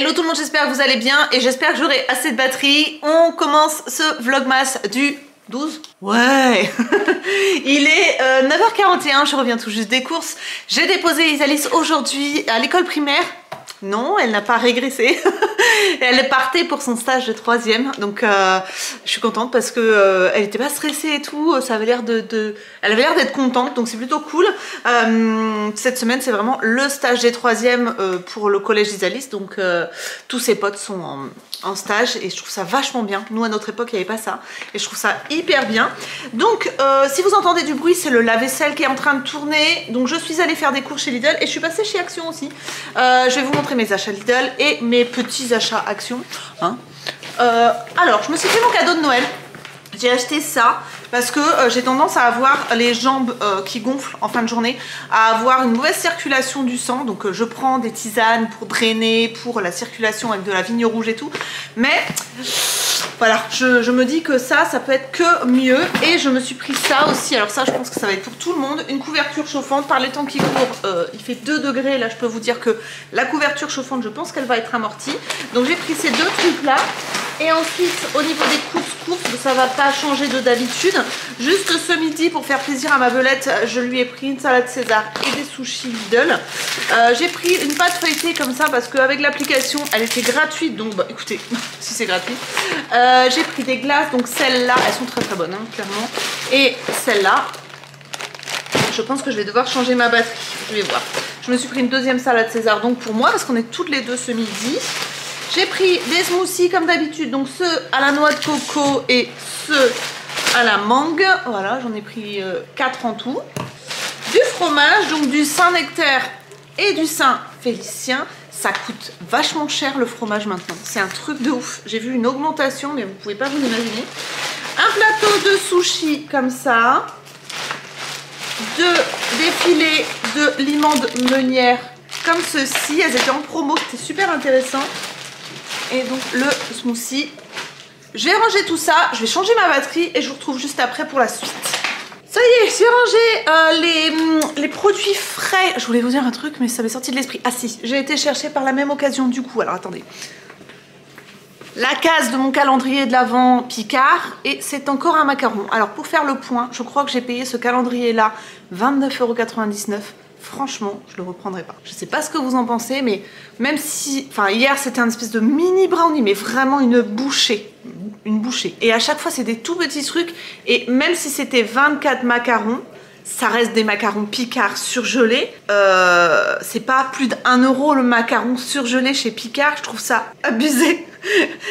Hello tout le monde, j'espère que vous allez bien et j'espère que j'aurai assez de batterie. On commence ce vlogmas du 12. Ouais. Il est 9h41, je reviens tout juste des courses. J'ai déposé Isalis aujourd'hui à l'école primaire. Non, elle n'a pas régressé. Elle partait pour son stage de 3e. Donc je suis contente parce que elle n'était pas stressée et tout. Ça avait l'air elle avait l'air d'être contente, donc c'est plutôt cool. Cette semaine, c'est vraiment le stage des 3e pour le collège d'Isalis. Donc tous ses potes sont en stage et je trouve ça vachement bien. Nous, à notre époque, il n'y avait pas ça. Et je trouve ça hyper bien. Donc si vous entendez du bruit, c'est le lave-vaisselle qui est en train de tourner. Donc je suis allée faire des courses chez Lidl et je suis passée chez Action aussi. Je vais vous montrer mes achats Lidl et mes petits achats Action. Hein. Alors, je me suis fait mon cadeau de Noël. J'ai acheté ça parce que j'ai tendance à avoir les jambes qui gonflent en fin de journée, à avoir une mauvaise circulation du sang. Donc je prends des tisanes pour drainer, pour la circulation avec de la vigne rouge et tout. Mais voilà, je me dis que ça peut être que mieux. Et je me suis pris ça aussi. Alors ça, je pense que ça va être pour tout le monde. Une couverture chauffante. Par les temps qui courent, il fait 2 degrés. Là, je peux vous dire que la couverture chauffante, je pense qu'elle va être amortie. Donc j'ai pris ces 2 trucs-là. Et ensuite, au niveau des courses, ça va pas changer de d'habitude. Juste ce midi, pour faire plaisir à ma belette, je lui ai pris une salade César et des sushis Lidl. J'ai pris une pâte feuilletée comme ça parce qu'avec l'application, elle était gratuite. Donc, bah, écoutez, si c'est gratuit. J'ai pris des glaces, donc celles-là, elles sont très très bonnes, hein, clairement. Et celles-là, je pense que je vais devoir changer ma batterie. Je vais voir. Je me suis pris une 2e salade César, donc pour moi, parce qu'on est toutes les deux ce midi. J'ai pris des smoothies comme d'habitude, donc ceux à la noix de coco et ceux à la mangue. Voilà, j'en ai pris 4 en tout. Du fromage, donc du Saint-Nectaire et du Saint-Félicien. Ça coûte vachement cher le fromage maintenant. C'est un truc de ouf. J'ai vu une augmentation, mais vous pouvez pas vous imaginer. Un plateau de sushi comme ça. Des filets de limande meunière comme ceci. Elles étaient en promo, c'était super intéressant. Et donc le smoothie. Je vais ranger tout ça, je vais changer ma batterie et je vous retrouve juste après pour la suite. Ça y est, j'ai rangé les produits frais. Je voulais vous dire un truc mais ça m'est sorti de l'esprit. Ah si, j'ai été chercher par la même occasion du coup. Alors attendez. La case de mon calendrier de l'Avent Picard et c'est encore un macaron. Alors pour faire le point, je crois que j'ai payé ce calendrier là 29,99 €. Franchement, je le reprendrai pas. Je sais pas ce que vous en pensez, mais même si... Enfin, hier, c'était un espèce de mini brownie, mais vraiment une bouchée. Une bouchée. Et à chaque fois, c'est des tout petits trucs. Et même si c'était 24 macarons, ça reste des macarons Picard surgelés. C'est pas plus d'1 € le macaron surgelé chez Picard. Je trouve ça abusé.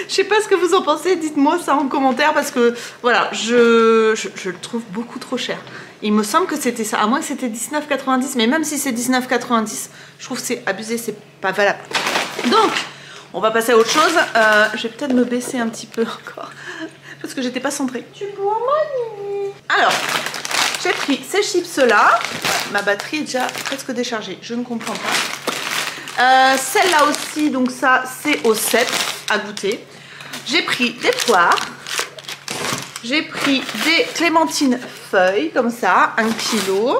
Je sais pas ce que vous en pensez. Dites-moi ça en commentaire parce que, voilà, je le trouve beaucoup trop cher. Il me semble que c'était ça, à moins que c'était 19,90 €, mais même si c'est 19,90 €, je trouve que c'est abusé, c'est pas valable. Donc, on va passer à autre chose. Je vais peut-être me baisser un petit peu encore, parce que j'étais pas centrée. Tu bois moi. Alors, j'ai pris ces chips-là. Ma batterie est déjà presque déchargée, je ne comprends pas. Celle-là aussi, donc ça, c'est au 7 à goûter. J'ai pris des poires. J'ai pris des clémentines feuilles, comme ça, 1 kg.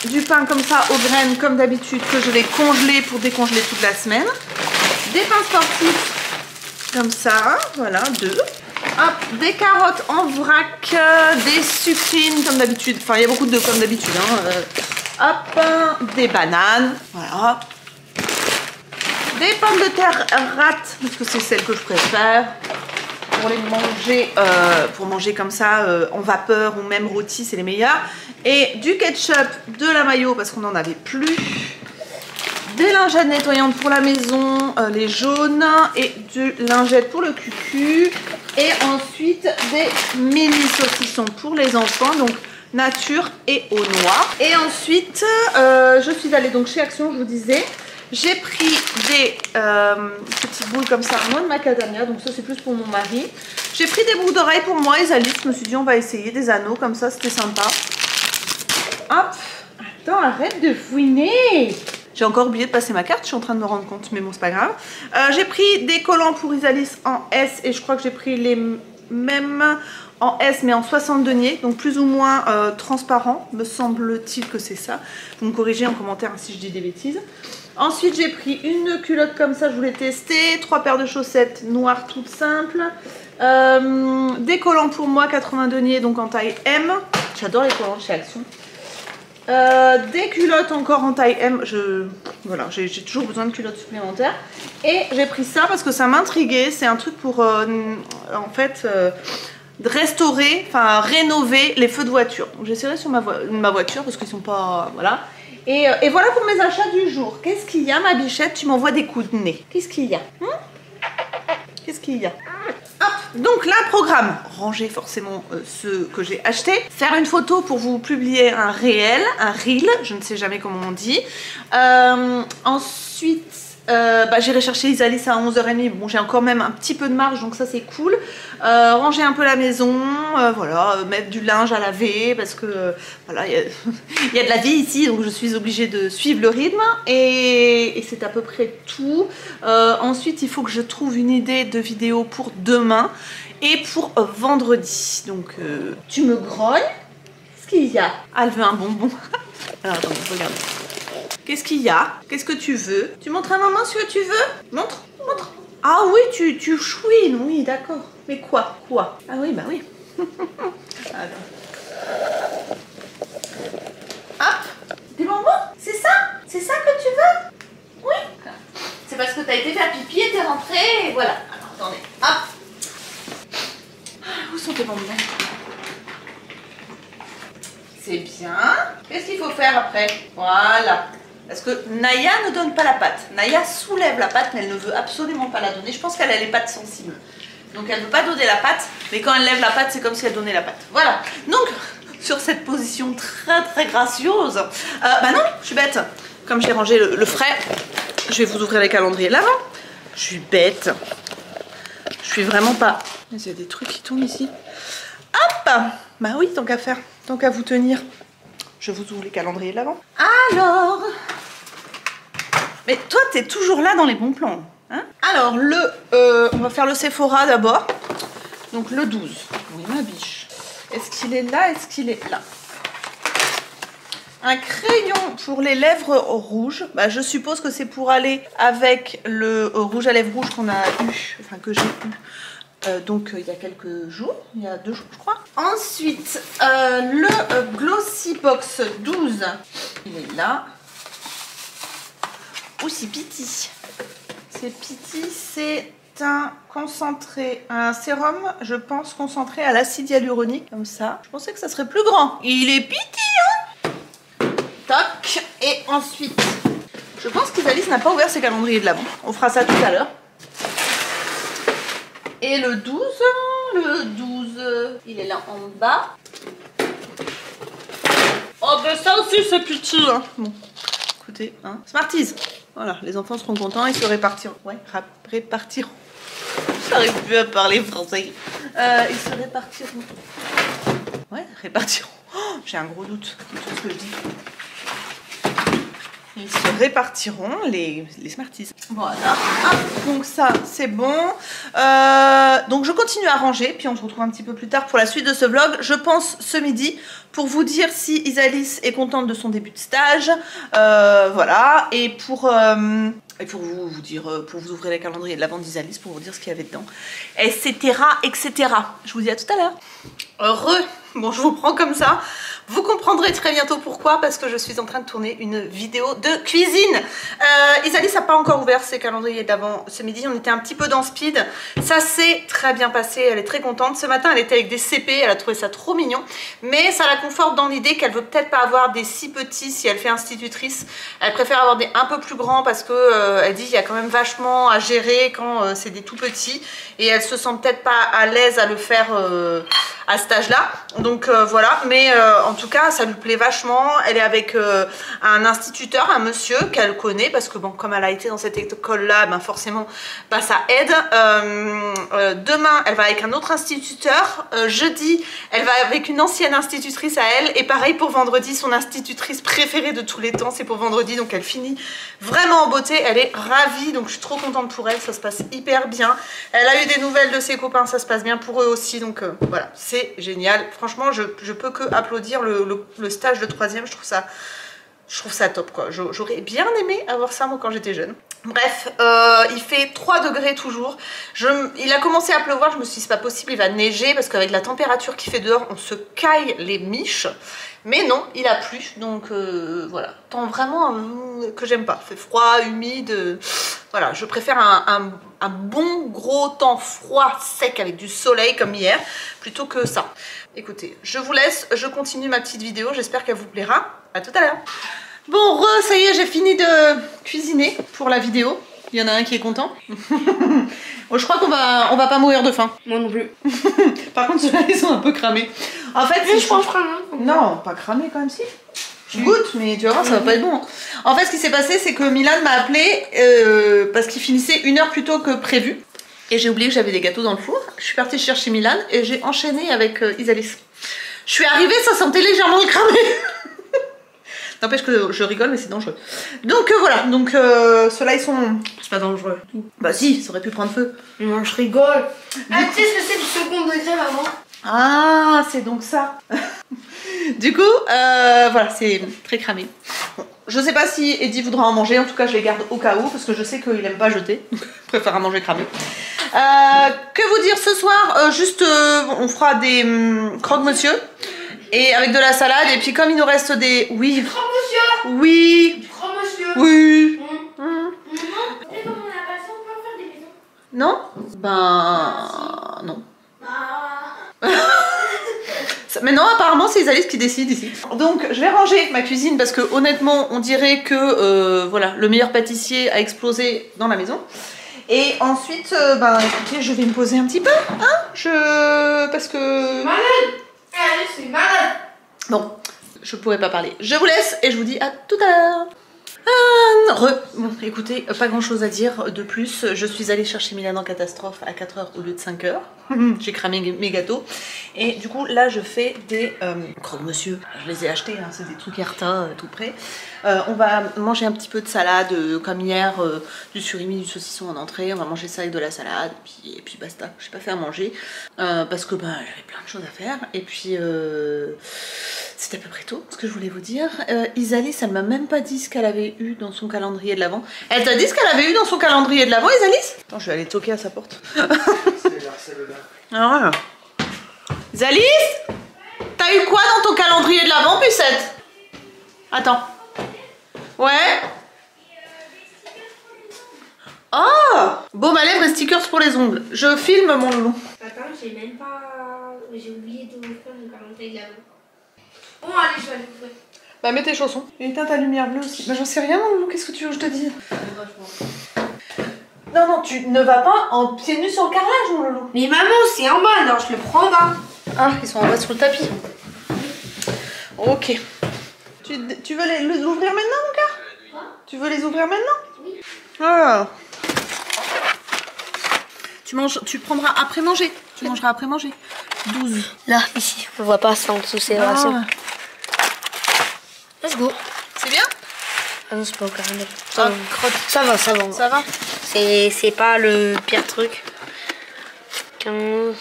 Du pain comme ça, aux graines, comme d'habitude, que je vais congeler pour décongeler toute la semaine. Des pains sportifs, comme ça, voilà, 2. Hop, des carottes en vrac, des sucrines, comme d'habitude. Enfin, il y a beaucoup de comme d'habitude. Hein. Hop, des bananes, voilà. Des pommes de terre rates, parce que c'est celle que je préfère. Pour les manger, pour manger comme ça en vapeur ou même rôti, c'est les meilleurs. Et du ketchup, de la mayo parce qu'on n'en avait plus. Des lingettes nettoyantes pour la maison, les jaunes. Et du lingette pour le cucu. Et ensuite des mini saucissons pour les enfants. Donc nature et au noir. Et ensuite, je suis allée donc chez Action, je vous disais. J'ai pris des petites boules comme ça, moins de macadamia, donc ça c'est plus pour mon mari. J'ai pris des boucles d'oreilles pour moi et Isalis, je me suis dit on va essayer des anneaux comme ça, c'était sympa. Hop, attends, arrête de fouiner. J'ai encore oublié de passer ma carte, je suis en train de me rendre compte, mais bon c'est pas grave. J'ai pris des collants pour Isalis en S et je crois que j'ai pris les mêmes en S mais en 60 deniers, donc plus ou moins transparent, me semble-t-il que c'est ça. Vous me corrigez en commentaire si je dis des bêtises. Ensuite, j'ai pris une culotte comme ça, je voulais tester. 3 paires de chaussettes noires toutes simples. Des collants pour moi, 80 deniers, donc en taille M. J'adore les collants chez Action. Des culottes encore en taille M. Voilà, j'ai toujours besoin de culottes supplémentaires. Et j'ai pris ça parce que ça m'intriguait. C'est un truc pour, en fait... restaurer, enfin rénover les feux de voiture. J'essaierai sur ma voiture parce qu'ils sont pas... Voilà. Et voilà pour mes achats du jour. Qu'est-ce qu'il y a, ma bichette? Tu m'envoies des coups de nez. Qu'est-ce qu'il y a? Qu'est-ce qu'il y a? Hop. Donc là, programme. Ranger forcément ceux que j'ai achetés. Faire une photo pour vous publier un réel, un reel. Je ne sais jamais comment on dit. Ensuite... j'irai chercher Isalis à 11h30. Bon, j'ai encore même un petit peu de marge, donc ça c'est cool. Ranger un peu la maison, voilà, mettre du linge à laver parce que voilà, il y a de la vie ici, donc je suis obligée de suivre le rythme. Et c'est à peu près tout. Ensuite, il faut que je trouve une idée de vidéo pour demain et pour vendredi. Donc, tu me grognes? Qu'est-ce qu'il y a? Ah, elle veut un bonbon. Alors, attends, regarde. Qu'est-ce qu'il y a? Qu'est-ce que tu veux? Tu montres à maman ce que tu veux? Montre, montre. Ah oui, tu chouines, oui, d'accord. Mais quoi? Quoi? Ah oui, bah oui. Hop, des bonbons? C'est ça? C'est ça que tu veux? Oui. C'est parce que t'as été faire pipi et t'es rentrée, et voilà. Alors, attendez, hop. Où sont tes bonbons? C'est bien. Qu'est-ce qu'il faut faire après? Voilà. Parce que Naya ne donne pas la patte. Naya soulève la patte, mais elle ne veut absolument pas la donner. Je pense qu'elle a les pattes sensibles. Donc elle ne veut pas donner la patte, mais quand elle lève la patte, c'est comme si elle donnait la patte. Voilà. Donc, sur cette position très très gracieuse, bah non, je suis bête. Comme j'ai rangé le frais, je vais vous ouvrir les calendriers de l'Avent. Je suis bête. Je suis vraiment pas... Il y a des trucs qui tombent ici. Hop! Bah oui, tant qu'à faire, tant qu'à vous tenir. Je vous ouvre les calendriers de l'Avent. Alors... Mais toi, t'es toujours là dans les bons plans. Hein? Alors, on va faire le Sephora d'abord. Donc, le 12. Oui, ma biche. Est-ce qu'il est là? Est-ce qu'il est là? Un crayon pour les lèvres rouges. Bah, je suppose que c'est pour aller avec le rouge à lèvres rouge qu'on a eu. Enfin, que j'ai eu. Donc il y a quelques jours, il y a 2 jours je crois. Ensuite, le Glossy Box 12, il est là. Oh, c'est Pity. C'est Pity, c'est un concentré, un sérum, je pense, concentré à l'acide hyaluronique, comme ça. Je pensais que ça serait plus grand. Il est Pity, hein. Toc. Et ensuite, je pense qu'Isalis n'a pas ouvert ses calendriers de l'Avent. On fera ça tout à l'heure. Et le 12, il est là en bas. Oh ben ça aussi c'est petit, hein. Bon, écoutez, hein. Smarties. Voilà, les enfants seront contents, ils se répartiront. Ouais, répartiront. J'arrive plus à parler français. Ils se répartiront. Ouais, répartiront. Oh, j'ai un gros doute de tout ce que je dis. Ils se répartiront les Smarties. Voilà. Hop, donc ça, c'est bon. Donc je continue à ranger, puis on se retrouve un petit peu plus tard pour la suite de ce vlog. Je pense ce midi pour vous dire si Isalis est contente de son début de stage. Voilà. Et pour vous dire, pour vous ouvrir les calendriers de l'Avent d'Isalis, pour vous dire ce qu'il y avait dedans. Etc. etc. Je vous dis à tout à l'heure. Heureux. Bon, je vous prends comme ça. Vous comprendrez très bientôt pourquoi, parce que je suis en train de tourner une vidéo de cuisine. Isalis n'a pas encore ouvert ses calendriers d'avant ce midi, on était un petit peu dans speed. Ça s'est très bien passé, elle est très contente. Ce matin, elle était avec des CP, elle a trouvé ça trop mignon. Mais ça la conforte dans l'idée qu'elle veut peut-être pas avoir des si petits si elle fait institutrice. Elle préfère avoir des un peu plus grands parce que elle dit qu'il y a quand même vachement à gérer quand c'est des tout petits. Et elle se sent peut-être pas à l'aise à le faire à cet âge-là. Donc voilà, mais en tout cas ça lui plaît vachement. Elle est avec un instituteur, un monsieur qu'elle connaît parce que bon, comme elle a été dans cette école là, ben forcément bah, ça aide. Demain elle va avec un autre instituteur. Jeudi elle va avec une ancienne institutrice à elle. Et pareil pour vendredi, son institutrice préférée de tous les temps c'est pour vendredi. Donc elle finit vraiment en beauté, elle est ravie. Donc je suis trop contente pour elle, ça se passe hyper bien. Elle a eu des nouvelles de ses copains, ça se passe bien pour eux aussi. Donc voilà, c'est génial. Franchement je peux que applaudir le stage de 3e, je trouve ça Je trouve ça top quoi, j'aurais bien aimé avoir ça moi quand j'étais jeune. Bref, il fait 3 degrés toujours. Il a commencé à pleuvoir, je me suis dit c'est pas possible, il va neiger parce qu'avec la température qu'il fait dehors, on se caille les miches. Mais non, il a plu, donc voilà. Temps vraiment que j'aime pas, il fait froid, humide. Voilà, je préfère un bon gros temps froid, sec avec du soleil comme hier, plutôt que ça. Écoutez, je vous laisse, je continue ma petite vidéo, j'espère qu'elle vous plaira. À tout à l'heure. Bon, ça y est, j'ai fini de cuisiner pour la vidéo. Il y en a un qui est content. Bon, je crois qu'on va pas mourir de faim. Moi non plus. Par contre, ceux-là, ils sont un peu cramés. En fait, je pense cramé. Non, pas cramés quand même, si. Je goûte, mais tu vas voir, ça va pas être bon. En fait, ce qui s'est passé, c'est que Milan m'a appelé parce qu'il finissait 1 heure plus tôt que prévu. Et j'ai oublié que j'avais des gâteaux dans le four. Je suis partie chercher Milan et j'ai enchaîné avec Isalis. Je suis arrivée, ça sentait légèrement le cramé. N'empêche que je rigole, mais c'est dangereux. Donc voilà, donc ceux-là ils sont... C'est pas dangereux. Bah si, ça aurait pu prendre feu. Non, je rigole. Ah, tu sais ce que c'est du second degré, maman? Ah, c'est donc ça. Du coup, voilà, c'est très cramé. Bon, je sais pas si Eddie voudra en manger, en tout cas je les garde au cas où, parce que je sais qu'il aime pas jeter. Il préfère à manger cramé. Que vous dire ce soir, juste on fera des croque-monsieur. Et avec de la salade, et puis comme il nous reste des... Oui. Du croque-monsieur. Oui. Du croque-monsieur. Oui. Et comme on n'a pas ça, on peut faire des bisous. Non? Ben... non. Maintenant, apparemment, c'est Isalis qui décide ici. Donc, je vais ranger ma cuisine parce que honnêtement, on dirait que voilà, le meilleur pâtissier a explosé dans la maison. Et ensuite, ben écoutez, je vais me poser un petit peu, hein, parce que... Malade. Allez, c'est malade. Bon, je pourrais pas parler. Je vous laisse et je vous dis à tout à l'heure. Bon, écoutez, pas grand chose à dire de plus. Je suis allée chercher Milan en catastrophe à 4 h au lieu de 5 h. J'ai cramé mes gâteaux. Et du coup, là, je fais des croque-monsieur. Je les ai achetés, hein, c'est des trucs Erta tout près. On va manger un petit peu de salade, comme hier, du surimi, du saucisson en entrée. On va manger ça avec de la salade. Et puis basta. J'ai pas fait à manger parce que j'avais plein de choses à faire. Et puis, c'est à peu près tout ce que je voulais vous dire. Isalis, elle m'a même pas dit ce qu'elle avait eu dans son calendrier de l'Avent. Elle t'a dit ce qu'elle avait eu dans son calendrier de l'Avent, Isalis? Attends, je vais aller toquer à sa porte. Ah ouais. Isalis, t'as eu quoi dans ton calendrier de l'Avent, pucette? Attends. Ouais. Oh, baume à lèvres et stickers pour les ongles. Je filme mon loulou. Attends, j'ai même pas... J'ai oublié de m'ouvrir mon calendrier de l'Avent. Bon, allez, je vais aller ouvrir. Bah mets tes chaussons. Et éteins ta lumière bleue aussi. Bah j'en sais rien, mon loulou, qu'est-ce que tu veux que je te dise? Non, non, tu ne vas pas en pieds nus sur le carrelage, mon loulou. Mais maman, c'est en bas, alors je le prends en bas. Ah, ils sont en bas sur le tapis. Ok. Tu veux les ouvrir maintenant, mon gars? Quoi? Tu veux les ouvrir maintenant? Oui. Ah. Tu prendras après manger. Tu mangeras après manger. 12. Là, ici. On voit pas ça en dessous, c'est vrai. Let's go. C'est bien? Ah non, c'est pas au caramel. Ah, Ça va, ça va. Ça va? C'est pas le pire truc. 15,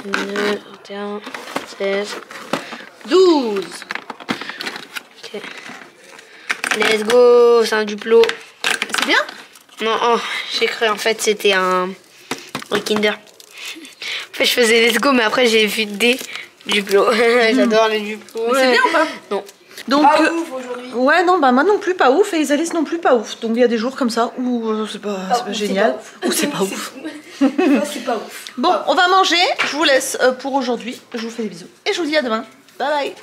22, 21, 16, 12. ok. Let's go, c'est un Duplo. C'est bien? Non, oh, j'ai cru en fait c'était un Kinder. En fait je faisais let's go mais après j'ai vu des Duplo. J'adore les Duplo. C'est bien ou pas? Non. Donc, pas ouf aujourd'hui. Ouais, non, bah moi non plus pas ouf et Isalis non plus pas ouf. Donc il y a des jours comme ça où c'est pas génial ou c'est pas ouf. C'est pas ouf. Bon, on va manger. Je vous laisse pour aujourd'hui. Je vous fais des bisous et je vous dis à demain. Bye bye.